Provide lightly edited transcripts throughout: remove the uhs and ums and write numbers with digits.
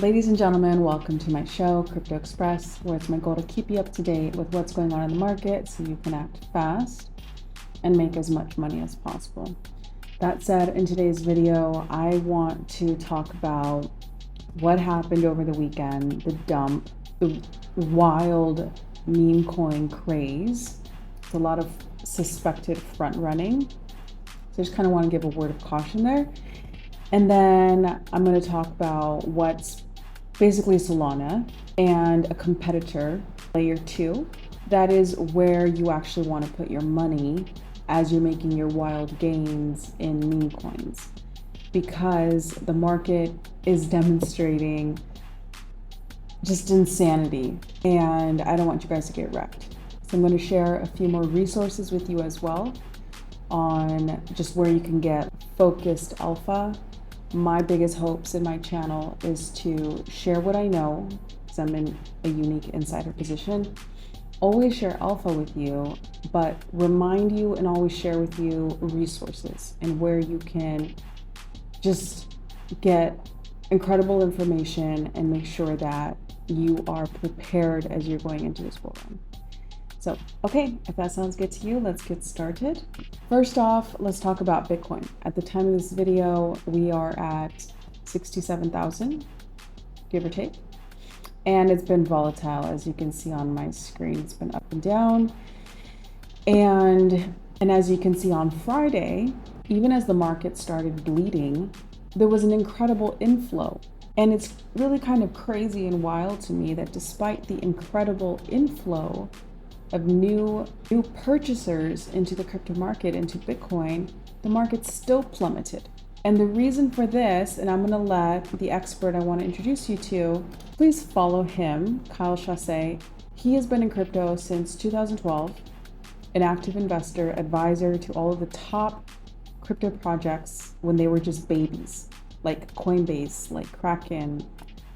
Ladies and gentlemen, welcome to my show, Crypto Express, where it's my goal to keep you up to date with what's going on in the market so you can act fast and make as much money as possible. That said, in today's video, I want to talk about what happened over the weekend, the dump, the wild meme coin craze. It's a lot of suspected front running. So I just kind of want to give a word of caution there. And then I'm going to talk about what's basically Solana and a competitor, layer 2. That is where you actually want to put your money as you're making your wild gains in meme coins, because the market is demonstrating just insanity and I don't want you guys to get wrecked. So I'm going to share a few more resources with you as well on just where you can get focused alpha. My biggest hopes in my channel is to share what I know, because I'm in a unique insider position. Always share alpha with you, but remind you and always share with you resources and where you can just get incredible information and make sure that you are prepared as you're going into this bull run. So, okay, if that sounds good to you, let's get started. First off, let's talk about Bitcoin. At the time of this video, we are at 67,000, give or take. And it's been volatile, as you can see on my screen. It's been up and down. And as you can see on Friday, even as the market started bleeding, there was an incredible inflow. And it's really kind of crazy and wild to me that despite the incredible inflow of new purchasers into the crypto market, into Bitcoin, the market still plummeted. And the reason for this, and I'm gonna let the expert I wanna introduce you to, please follow him, Kyle Chasse. He has been in crypto since 2012, an active investor, advisor to all of the top crypto projects when they were just babies, like Coinbase, like Kraken,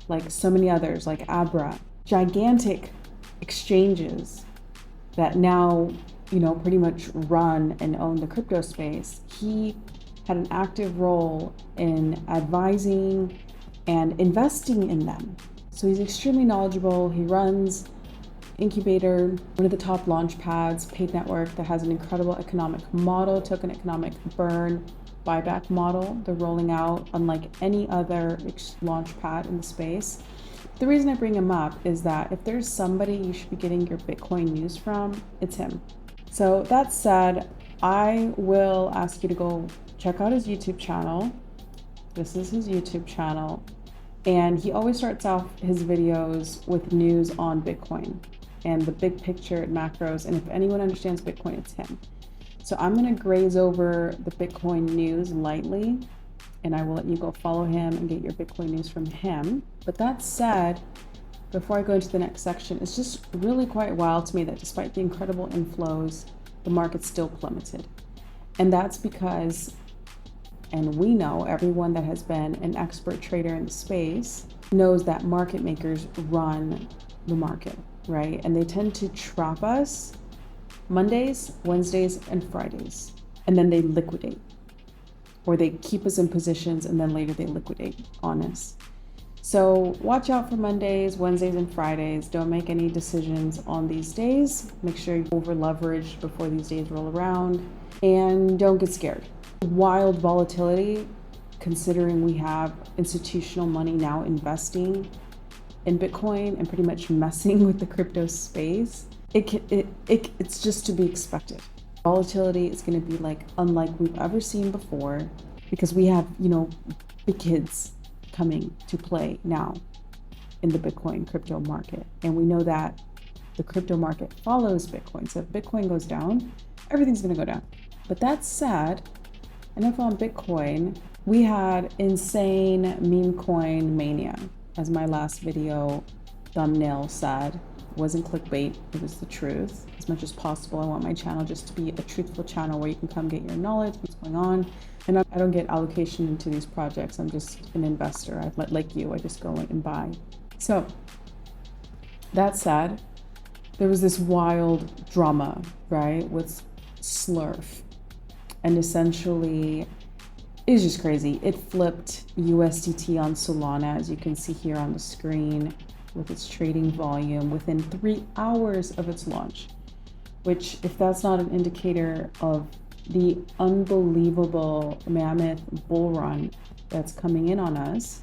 like so many others, like Abra, gigantic exchanges that now, pretty much run and own the crypto space. He had an active role in advising and investing in them. So he's extremely knowledgeable. He runs Incubator, one of the top launch pads, paid network that has an incredible economic model, token economic burn buyback model. They're rolling out unlike any other launch pad in the space. The reason I bring him up is that if there's somebody you should be getting your Bitcoin news from, it's him. So that said, I will ask you to go check out his YouTube channel. This is his YouTube channel. And he always starts off his videos with news on Bitcoin and the big picture and macros. And if anyone understands Bitcoin, it's him. So I'm going to graze over the Bitcoin news lightly, and I will let you go follow him and get your Bitcoin news from him. But that said, before I go into the next section, it's just really quite wild to me that despite the incredible inflows, the market still plummeted. And that's because, and we know, everyone that has been an expert trader in the space knows that market makers run the market, right? And they tend to trap us Mondays, Wednesdays, and Fridays, and then they liquidate. Or they keep us in positions and then later they liquidate on us. So watch out for Mondays, Wednesdays, and Fridays. Don't make any decisions on these days. Make sure you over leverage before these days roll around, and don't get scared. Wild volatility, considering we have institutional money now investing in Bitcoin and pretty much messing with the crypto space, it's just to be expected. Volatility is going to be unlike we've ever seen before, because we have, big kids coming to play now in the Bitcoin crypto market. And we know that the crypto market follows Bitcoin. So if Bitcoin goes down, everything's going to go down. But that said, enough on Bitcoin. We had insane meme coin mania, as my last video thumbnail said. It wasn't clickbait, it was the truth. As much as possible, I want my channel just to be a truthful channel where you can come get your knowledge, what's going on. And I don't get allocation into these projects. I'm just an investor. Like you, I just go in and buy. So that said, there was this wild drama, right, with SLERF. And essentially It's just crazy. It flipped USDT on Solana, as you can see here on the screen, with its trading volume within 3 hours of its launch, which, if that's not an indicator of the unbelievable mammoth bull run that's coming in on us.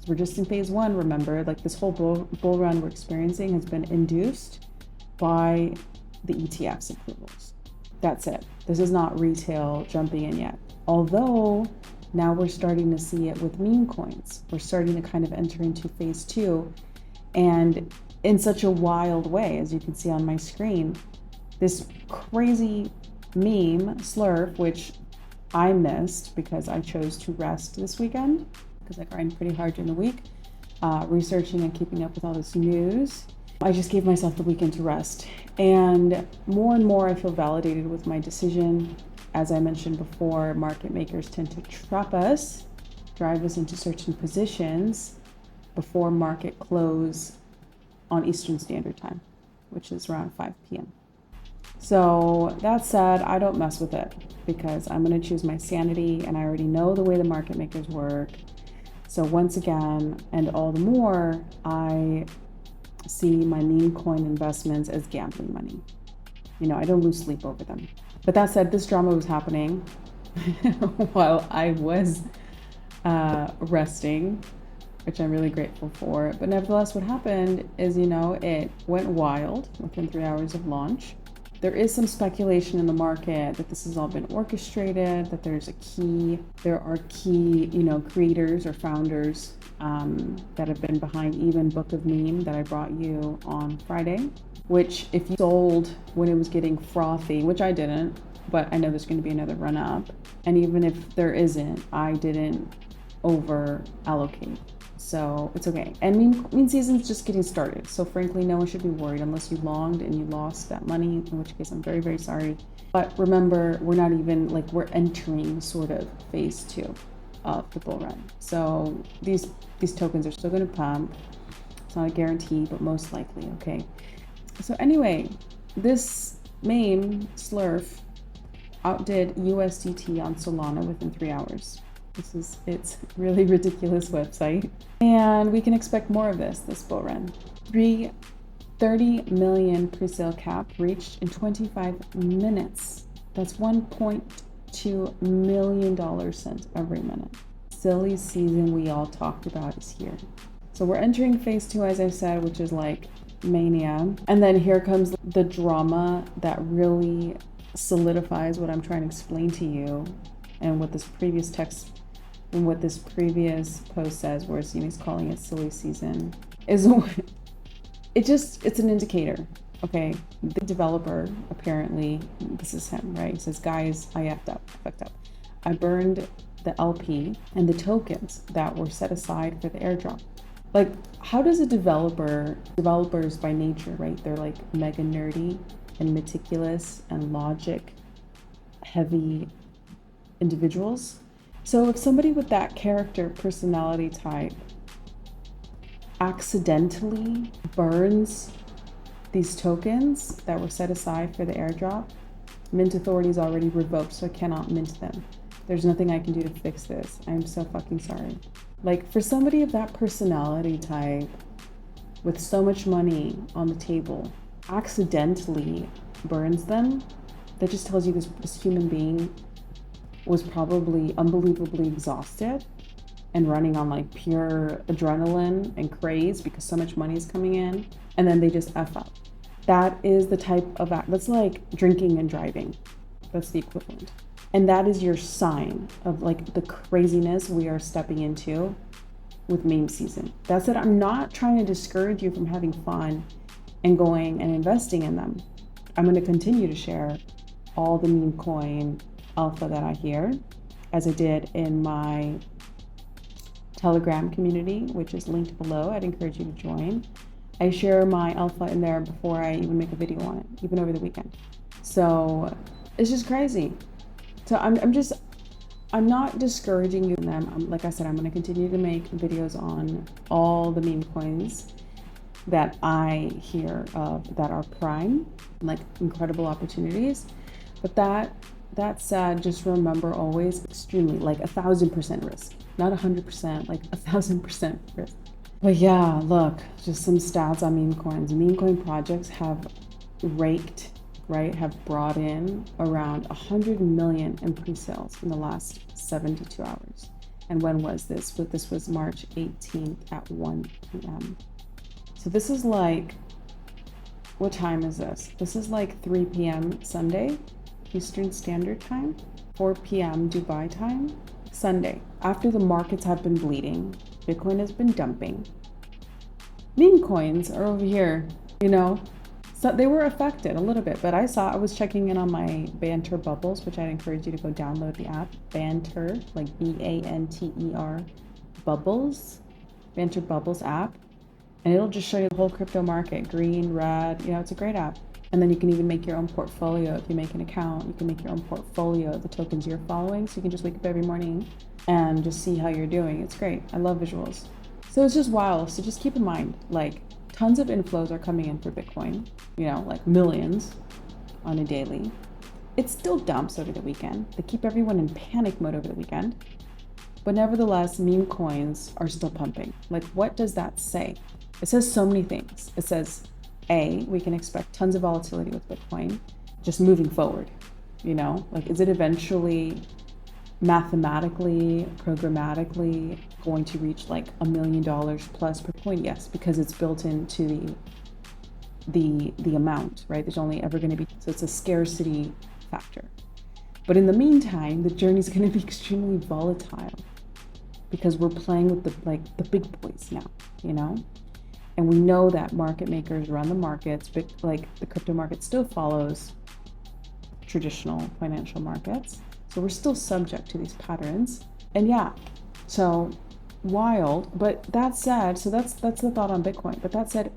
We're just in phase one, remember, like this whole bull run we're experiencing has been induced by the ETF's approvals. That's it. This is not retail jumping in yet. Although now we're starting to see it with meme coins. We're starting to kind of enter into phase two, and in such a wild way, as you can see on my screen, this crazy meme SLERF, which I missed because I chose to rest this weekend because I grind pretty hard during the week, researching and keeping up with all this news. I just gave myself the weekend to rest, and more I feel validated with my decision. As I mentioned before, market makers tend to trap us, drive us into certain positions before market close on Eastern Standard Time, which is around 5 p.m. So that said, I don't mess with it because I'm going to choose my sanity, and I already know the way the market makers work. So once again, and all the more, I see my meme coin investments as gambling money. You know, I don't lose sleep over them. But that said, this drama was happening while I was resting, which I'm really grateful for. But nevertheless, what happened is, you know, it went wild within 3 hours of launch. There is some speculation in the market that this has all been orchestrated, that there are key, you know, creators or founders that have been behind even Book of Meme that I brought you on Friday, which if you sold when it was getting frothy, which I didn't, but I know there's going to be another run up. And even if there isn't, I didn't over allocate. So it's okay. And meme season's just getting started. So frankly, no one should be worried unless you longed and you lost that money, in which case I'm very, very sorry. But remember, we're not even like, we're entering sort of phase two of the bull run. So these tokens are still going to pump. It's not a guarantee, but most likely, okay? So anyway, this meme SLERF outdid USDT on Solana within 3 hours. It's really ridiculous website. And we can expect more of this bull run. 30 million pre-sale cap reached in 25 minutes. That's $1.2 million sent every minute. Silly season we all talked about is here. So we're entering phase two, as I said, which is like mania. And then here comes the drama that really solidifies what I'm trying to explain to you, and what this previous text and what this previous post says, where he's calling it silly season, is it's an indicator. Okay, the developer, apparently this is him, right? He says, guys, I fucked up. I burned the LP and the tokens that were set aside for the airdrop. Like, how does developers by nature, right? They're like mega nerdy and meticulous and logic heavy individuals. So if somebody with that personality type accidentally burns these tokens that were set aside for the airdrop, mint authority is already revoked, so I cannot mint them. There's nothing I can do to fix this. I'm so fucking sorry. Like, for somebody of that personality type with so much money on the table accidentally burns them, that just tells you this human being was probably unbelievably exhausted and running on like pure adrenaline and craze because so much money is coming in, and then they just F up. That is the type of act. That's like drinking and driving. That's the equivalent. And that is your sign of like the craziness we are stepping into with meme season. That's it. I'm not trying to discourage you from having fun and going and investing in them. I'm going to continue to share all the meme coin alpha that I hear, as I did in my Telegram community, which is linked below. I'd encourage you to join. I share my alpha in there before I even make a video on it, even over the weekend. So it's just crazy. So I'm not discouraging you in them. Like I said, I'm going to continue to make videos on all the meme coins that I hear of that are prime, like incredible opportunities. But that that said, just remember always extremely, like 1,000% risk, not 100%, like 1,000% risk. But yeah, look, just some stats on meme coins. Meme coin projects have raked, right, have brought in around 100 million in pre-sales in the last 72 hours. And when was this? This was March 18th at 1 p.m. So this is like, what time is this? This is like 3 p.m. Sunday, Eastern Standard Time, 4 p.m. Dubai time, Sunday. After the markets have been bleeding, Bitcoin has been dumping. Meme coins are over here, you know? So they were affected a little bit, but I was checking in on my Banter Bubbles, which I'd encourage you to go download the app. Banter, like BANTER Bubbles, Banter Bubbles app. And it'll just show you the whole crypto market, green, red, it's a great app. And then you can even make your own portfolio. If you make an account, you can make your own portfolio of the tokens you're following. So you can just wake up every morning and just see how you're doing. It's great. I love visuals. So it's just wild. So just keep in mind, like tons of inflows are coming in for Bitcoin, like millions on a daily. It still dumps over the weekend. They keep everyone in panic mode over the weekend. But nevertheless, meme coins are still pumping. Like, what does that say? It says so many things. It says, A, we can expect tons of volatility with Bitcoin just moving forward. Like, is it eventually mathematically, programmatically going to reach like $1 million plus per coin? Yes, because it's built into the amount, right? There's only ever going to be, so it's a scarcity factor. But in the meantime, the journey is going to be extremely volatile because we're playing with the big boys now, And we know that market makers run the markets, but like the crypto market still follows traditional financial markets. So we're still subject to these patterns. And yeah, so wild. But that said, so that's the thought on Bitcoin. But that said,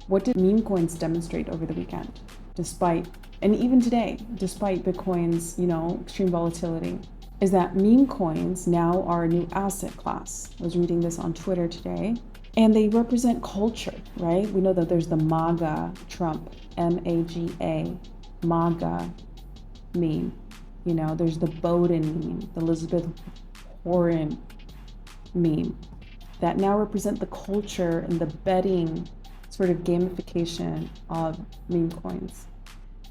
what did meme coins demonstrate over the weekend? And even today, despite Bitcoin's, extreme volatility, is that meme coins now are a new asset class. I was reading this on Twitter today, and they represent culture, right? We know that there's the MAGA Trump, MAGA, MAGA meme. There's the Bowden meme, the Elizabeth Warren meme that now represent the culture and the betting sort of gamification of meme coins.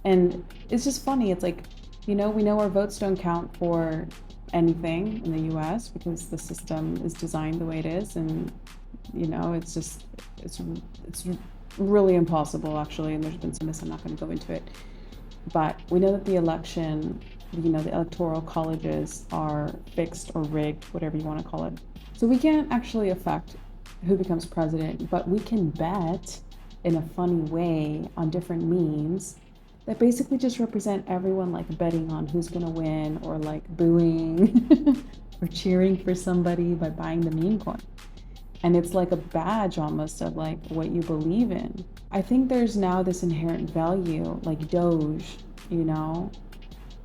And it's just funny. It's like, we know our votes don't count for anything in the US because the system is designed the way it is. And, it's really impossible actually. And there's been some I'm not going to go into it. But we know that the election, the electoral colleges are fixed or rigged, whatever you want to call it. So we can't actually affect who becomes president, but we can bet in a funny way on different memes that basically just represent everyone like betting on who's going to win or like booing or cheering for somebody by buying the meme coin. And it's like a badge almost of like what you believe in. I think there's now this inherent value, like Doge,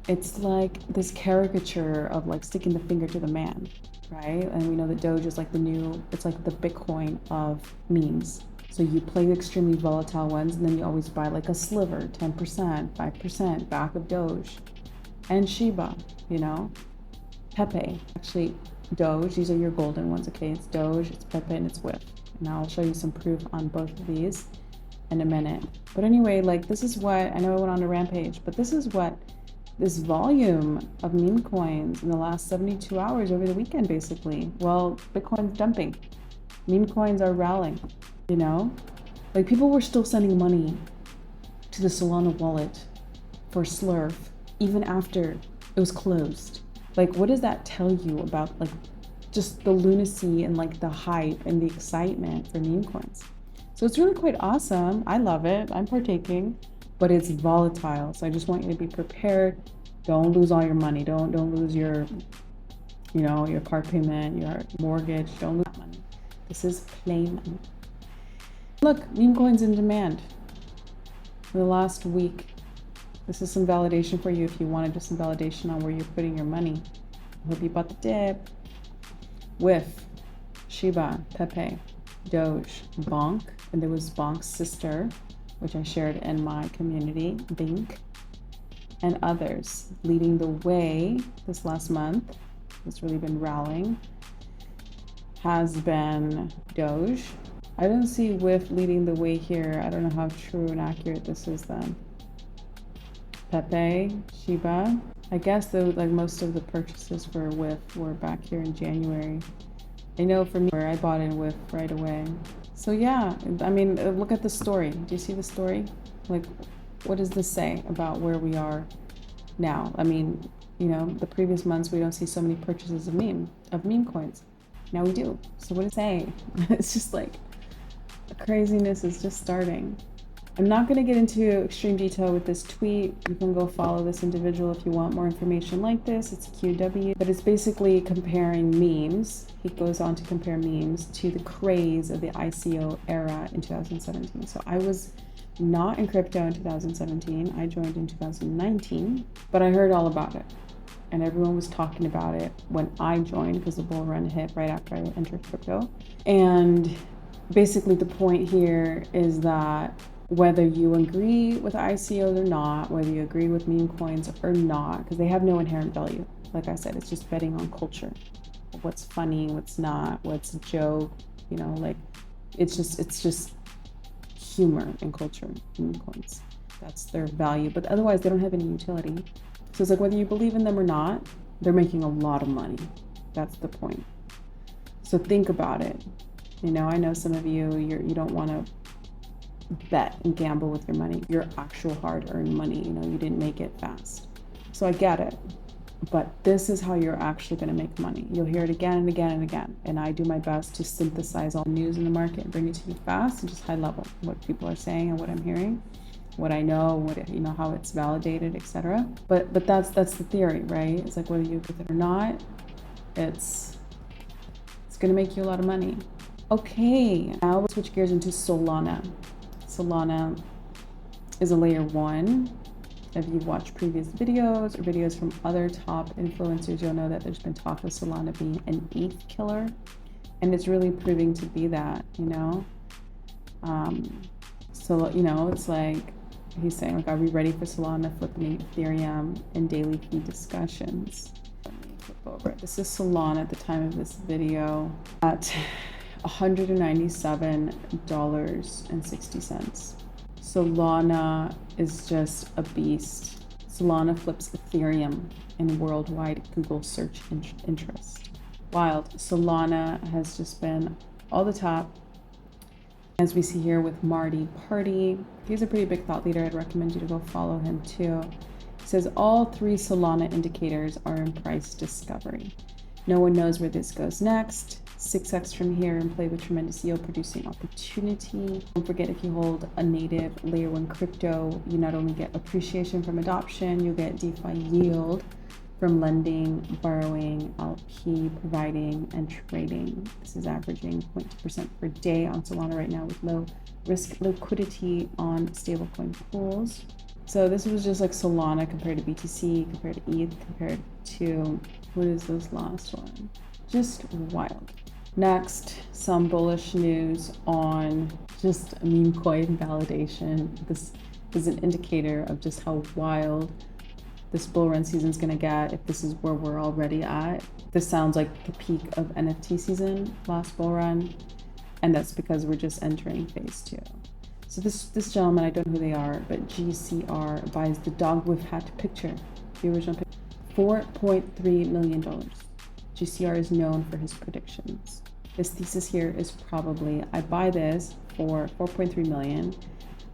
it's like this caricature of like sticking the finger to the man, right? And we know that Doge is like it's like the Bitcoin of memes. So you play the extremely volatile ones, and then you always buy like a sliver, 10%, 5% back of Doge. And Shiba, Pepe. Actually, Doge, these are your golden ones, okay? It's Doge, it's Pepe, and it's WIF. And I'll show you some proof on both of these in a minute. But anyway, like this is what, I know I went on a rampage, but this is what this volume of meme coins in the last 72 hours over the weekend, basically. Well, Bitcoin's dumping. Meme coins are rallying, Like people were still sending money to the Solana wallet for SLERF even after it was closed. Like, what does that tell you about like just the lunacy and like the hype and the excitement for meme coins? So it's really quite awesome. I love it. I'm partaking, but it's volatile. So I just want you to be prepared. Don't lose all your money. Don't lose your, your car payment, your mortgage. Don't lose that money. This is plain money. Look, meme coins in demand for the last week. This is some validation for you if you wanted just some validation on where you're putting your money. I hope you bought the dip. WIF, Shiba, Pepe, Doge, Bonk, and there was Bonk's sister, which I shared in my community, Bink, and others. Leading the way this last month, it's really been rallying, has been Doge. I don't see WIF leading the way here. I don't know how true and accurate this is then. Pepe, Shiba. I guess though, like most of the purchases for WIF were back here in January. I know for me, where I bought in WIF right away. So yeah, I mean, look at the story. Do you see the story? Like, what does this say about where we are now? I mean, you know, the previous months we don't see so many purchases of meme coins. Now we do. So what does it say? It's just like the craziness is just starting. I'm not going to get into extreme detail with this tweet. You can go follow this individual if you want more information like this. It's QW, but it's basically comparing memes. He goes on to compare memes to the craze of the ICO era in 2017. So I was not in crypto in 2017. I joined in 2019, but I heard all about it. And everyone was talking about it when I joined because the bull run hit right after I entered crypto. And basically the point here is that whether you agree with ICOs or not, whether you agree with meme coins or not, because they have no inherent value. Like I said, it's just betting on culture. What's funny, what's not, what's a joke, you know, like it's just humor and culture, meme coins. That's their value, but otherwise they don't have any utility. So it's like whether you believe in them or not, they're making a lot of money. That's the point. So think about it. You know, I know some of you don't want to bet and gamble with your money, your actual hard-earned money. You know, you didn't make it fast. So I get it, but this is how you're actually going to make money. You'll hear it again and again and again, and I do my best to synthesize all the news in the market and bring it to you fast and just high level, what people are saying and what I'm hearing, what I know, what, you know, how it's validated, etc. But that's the theory, right? It's like whether you agree with it or not, it's going to make you a lot of money. Okay, now we'll switch gears into Solana. Solana is a layer 1. If you've watched previous videos or videos from other top influencers, you'll know that there's been talk of Solana being an ETH killer, and it's really proving to be that, you know. So, you know, it's like he's saying, like, are we ready for Solana flipping Ethereum in daily fee discussions? Let me flip over it. This is Solana at the time of this video at $197.60. Solana is just a beast. Solana flips Ethereum in worldwide Google search interest. Wild. Solana has just been all the top. As we see here with Marty Party, he's a pretty big thought leader. I'd recommend you to go follow him too. He says all 3 Solana indicators are in price discovery. No one knows where this goes next. 6x from here and play with tremendous yield producing opportunity. Don't forget, if you hold a native layer 1 crypto, you not only get appreciation from adoption, you get DeFi yield from lending, borrowing, LP, providing, and trading. This is averaging 0.2% per day on Solana right now with low risk liquidity on stablecoin pools. So this was just like Solana compared to BTC, compared to ETH, compared to, what is this last one? Just wild. Next, some bullish news on just meme coin validation. This is an indicator of just how wild this bull run season is going to get if this is where we're already at. This sounds like the peak of NFT season last bull run, and that's because we're just entering phase 2. So this gentleman, I don't know who they are, but GCR buys the dog with hat picture, the original picture, $4.3 million. GCR is known for his predictions. His thesis here is probably, I buy this for 4.3 million.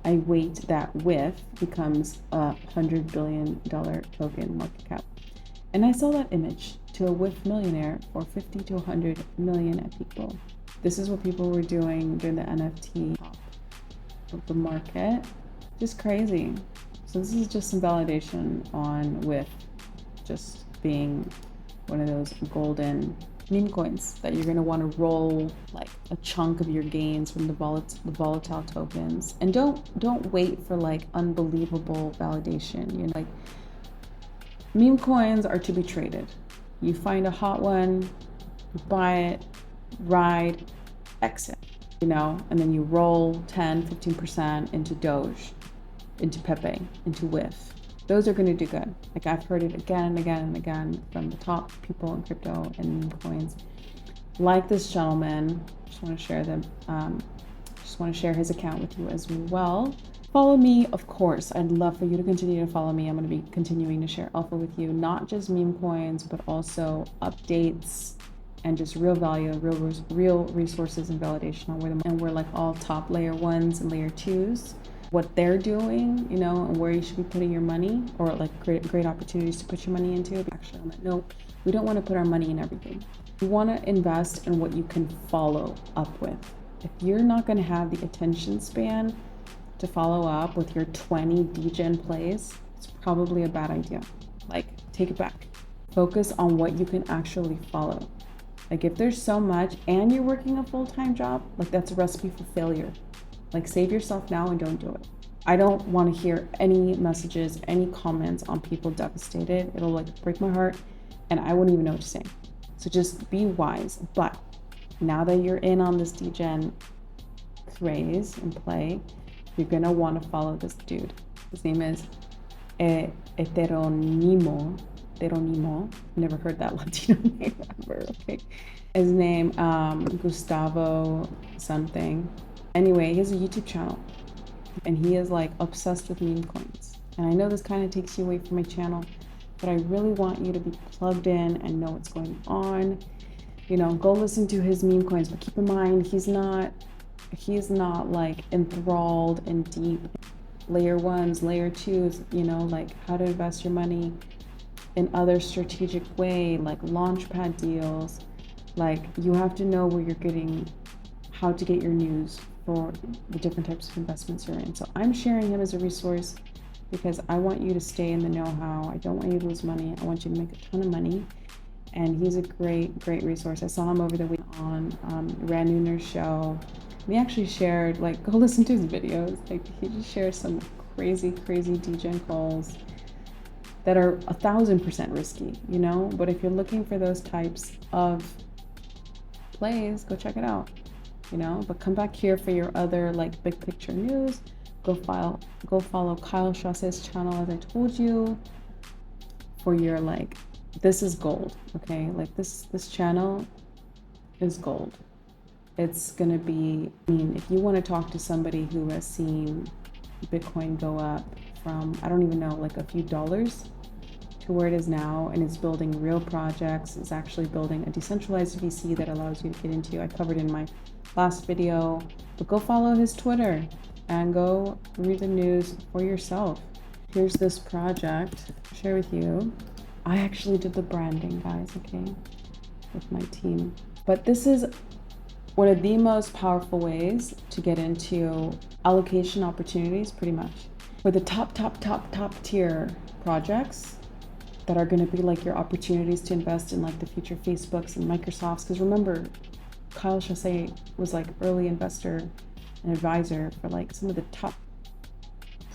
I wait that WIF becomes a $100 billion token market cap. And I sell that image to a WIF millionaire for 50 to 100 million at peak bull. This is what people were doing during the NFT top of the market. Just crazy. So this is just some validation on WIF just being one of those golden meme coins that you're going to want to roll like a chunk of your gains from the volatile tokens. And don't wait for like unbelievable validation. You know, like meme coins are to be traded. You find a hot one, you buy it, ride, exit, you know, and then you roll 10, 15% into Doge, into Pepe, into WIF. Those are going to do good. Like I've heard it again and again and again from the top people in crypto and meme coins. Like this gentleman, just want to share them. Just want to share his account with you as well. Follow me, of course. I'd love for you to continue to follow me. I'm going to be continuing to share alpha with you, not just meme coins, but also updates and just real value, real resources and validation on where them. And we're like all top layer ones and layer twos, what they're doing, you know, and where you should be putting your money, or like great opportunities to put your money into. Actually, on that note, we don't want to put our money in everything. We want to invest in what you can follow up with. If you're not going to have the attention span to follow up with your 20 degen plays, it's probably a bad idea. Like, take it back. Focus on what you can actually follow. Like, if there's so much and you're working a full-time job, like that's a recipe for failure. Like, save yourself now and don't do it. I don't want to hear any messages, any comments on people devastated. It'll like break my heart and I wouldn't even know what to say. So just be wise. But now that you're in on this degen craze and play, you're gonna want to follow this dude. His name is Eteronimo. Never heard that Latino name ever. Okay. His name Gustavo something. Anyway, he has a YouTube channel and he is like obsessed with meme coins. And I know this kind of takes you away from my channel, but I really want you to be plugged in and know what's going on. You know, go listen to his meme coins, but keep in mind he's not like enthralled in deep layer ones, layer twos, you know, like how to invest your money in other strategic way, like launchpad deals. Like you have to know where you're getting, how to get your news for the different types of investments you're in. So I'm sharing him as a resource because I want you to stay in the know-how. I don't want you to lose money. I want you to make a ton of money. And he's a great resource. I saw him over the week on Rand Nooner's show. We actually shared, like, go listen to his videos. Like, he just shared some crazy degen calls that are 1,000% risky, you know? But if you're looking for those types of plays, go check it out, you know? But come back here for your other, like, big picture news. Go follow Kyle Chausset's channel, as I told you, for your, like, this is gold, okay? Like, this channel is gold. It's gonna be, I mean, if you want to talk to somebody who has seen Bitcoin go up from, I don't even know, like a few dollars to where it is now, and it's building real projects, it's actually building a decentralized VC that allows you to get into, I covered in my last video, but go follow his Twitter and go read the news for yourself. Here's this project, I'll share with you. I actually did the branding, guys, okay, with my team. But this is one of the most powerful ways to get into allocation opportunities, pretty much. For the top tier projects that are gonna be like your opportunities to invest in like the future Facebooks and Microsofts. Because remember, Kyle Chausset was like early investor and advisor for like some of the top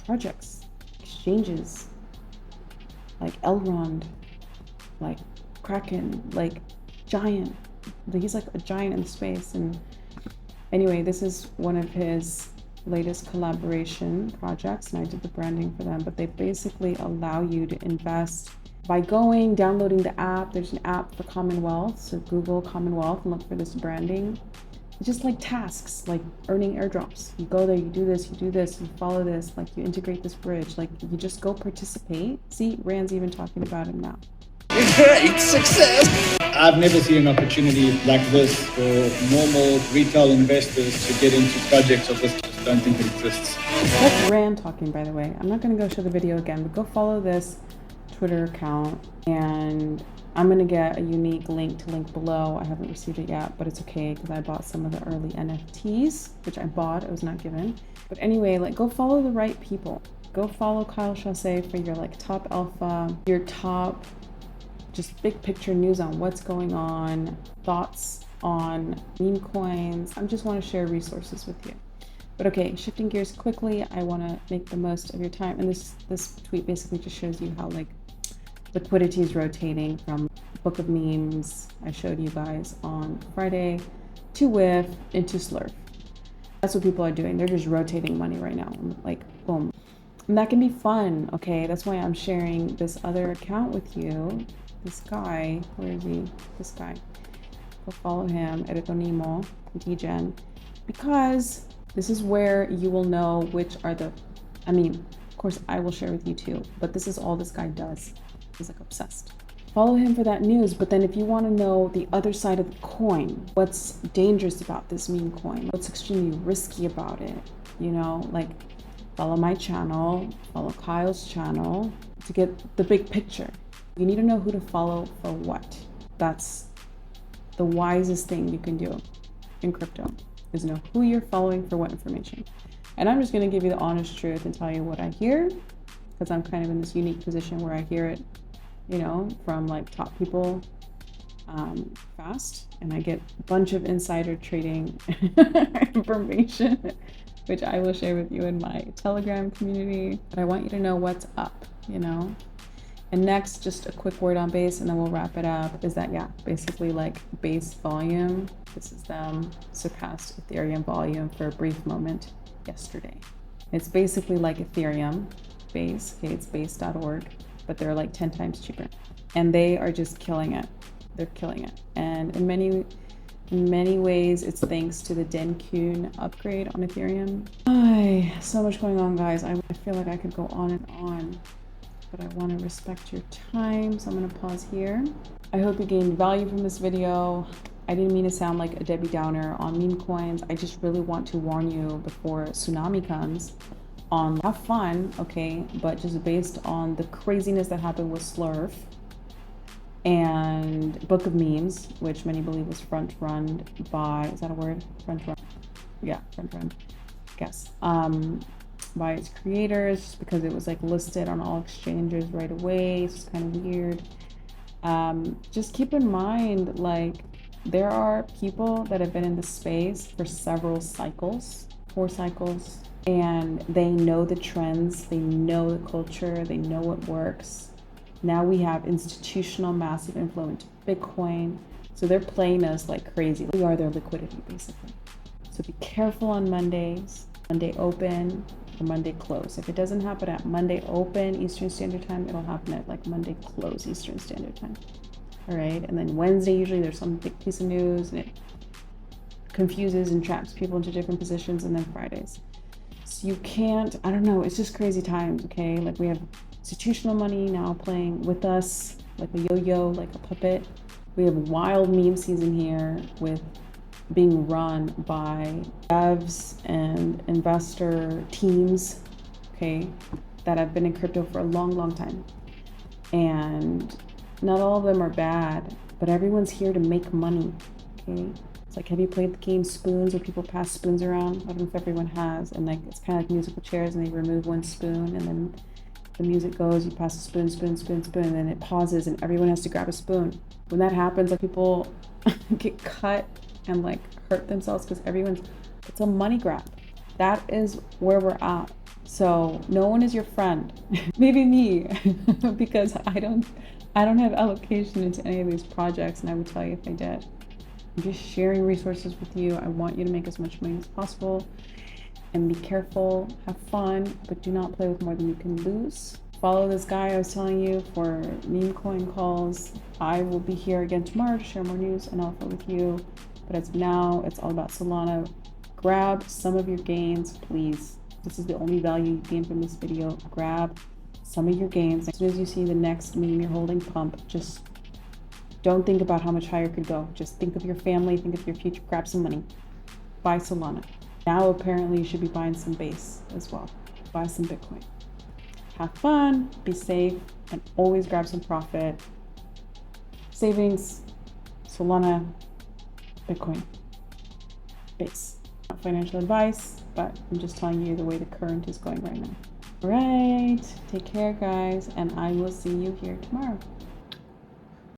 projects, exchanges, like Elrond, like Kraken, like giant. He's like a giant in space. And anyway, this is one of his latest collaboration projects, and I did the branding for them. But they basically allow you to invest by downloading the app. There's an app for Commonwealth, so Google Commonwealth and look for this branding. It's just like tasks, like earning airdrops. You go there, you do this, you follow this, like you integrate this bridge, like you just go participate. See, Rand's even talking about him now. Great success! I've never seen an opportunity like this for normal retail investors to get into projects of this. I just don't think it exists. That's Rand talking, by the way. I'm not going to go show the video again, but go follow this Twitter account, and I'm going to get a unique link below. I haven't received it yet, but it's okay because I bought some of the early NFTs, which I bought. It was not given. But anyway, like go follow the right people. Go follow Kyle Chausset for your like top alpha, your top just big picture news on what's going on, thoughts on meme coins. I just want to share resources with you. But okay, shifting gears quickly, I want to make the most of your time. And this tweet basically just shows you how like liquidity is rotating from Book of Memes I showed you guys on Friday to WIF into SLERF. That's what people are doing. They're just rotating money right now. Like, boom. And that can be fun, okay? That's why I'm sharing this other account with you. This guy, where is he? This guy. Go follow him, Eritonimo, DGen, because this is where you will know which are the, I mean, of course I will share with you too, but this is all this guy does. He's like obsessed. Follow him for that news, but then if you want to know the other side of the coin, what's dangerous about this meme coin, what's extremely risky about it, you know, like follow my channel, follow Kyle's channel to get the big picture. You need to know who to follow for what. That's the wisest thing you can do in crypto, is know who you're following for what information. And I'm just going to give you the honest truth and tell you what I hear, because I'm kind of in this unique position where I hear it, you know, from like top people fast, and I get a bunch of insider trading information, which I will share with you in my Telegram community. But I want you to know what's up, you know. And next, just a quick word on base, and then we'll wrap it up, is that, yeah, basically like base volume, this is them, surpassed Ethereum volume for a brief moment yesterday. It's basically like Ethereum base, okay, it's base.org, but they're like 10 times cheaper. And they are just killing it. They're killing it. And in many ways, it's thanks to the Denkun upgrade on Ethereum. So much going on, guys. I feel like I could go on and on, but I want to respect your time, so I'm going to pause here. I hope you gained value from this video. I didn't mean to sound like a Debbie Downer on meme coins. I just really want to warn you before tsunami comes on have fun, okay, but just based on the craziness that happened with SLERF and Book of Memes, which many believe was front run by, is that a word? Front run? Yeah, front run, I guess. By its creators, just because it was like listed on all exchanges right away. It's just kind of weird. Just keep in mind, like, there are people that have been in the space for several cycles, 4 cycles, and they know the trends, they know the culture, they know what works. Now we have institutional massive influence, Bitcoin, so they're playing us like crazy. We are their liquidity, basically. So be careful on Mondays, Monday open or Monday close. If it doesn't happen at Monday open Eastern Standard Time, it'll happen at like Monday close Eastern Standard Time. All right, and then Wednesday, usually there's some big piece of news and it confuses and traps people into different positions, and then Fridays. So you can't, I don't know, it's just crazy times, okay? Like we have institutional money now playing with us, like a yo-yo, like a puppet. We have wild meme season here with being run by devs and investor teams, okay, that have been in crypto for a long, long time. And not all of them are bad, but everyone's here to make money, okay? It's like, have you played the game Spoons where people pass spoons around? I don't know if everyone has, and like it's kind of like musical chairs, and they remove one spoon, and then the music goes, you pass a spoon, spoon, spoon, spoon, and then it pauses, and everyone has to grab a spoon. When that happens, like people get cut and like hurt themselves because it's a money grab. That is where we're at. So no one is your friend. Maybe me, because I don't have allocation into any of these projects, and I would tell you if I did. I'm just sharing resources with you. I want you to make as much money as possible, and be careful, have fun, but do not play with more than you can lose. Follow this guy I was telling you for meme coin calls. I will be here again tomorrow to share more news and alpha with you. But as of now, it's all about Solana. Grab some of your gains, please. This is the only value you gain from this video. Grab some of your gains. As soon as you see the next meme you're holding pump, just don't think about how much higher it could go. Just think of your family, think of your future, grab some money. Buy Solana. Now apparently you should be buying some base as well. Buy some Bitcoin. Have fun, be safe, and always grab some profit. Savings, Solana, Bitcoin, base. Not financial advice, but I'm just telling you the way the current is going right now. All right, take care, guys, and I will see you here tomorrow.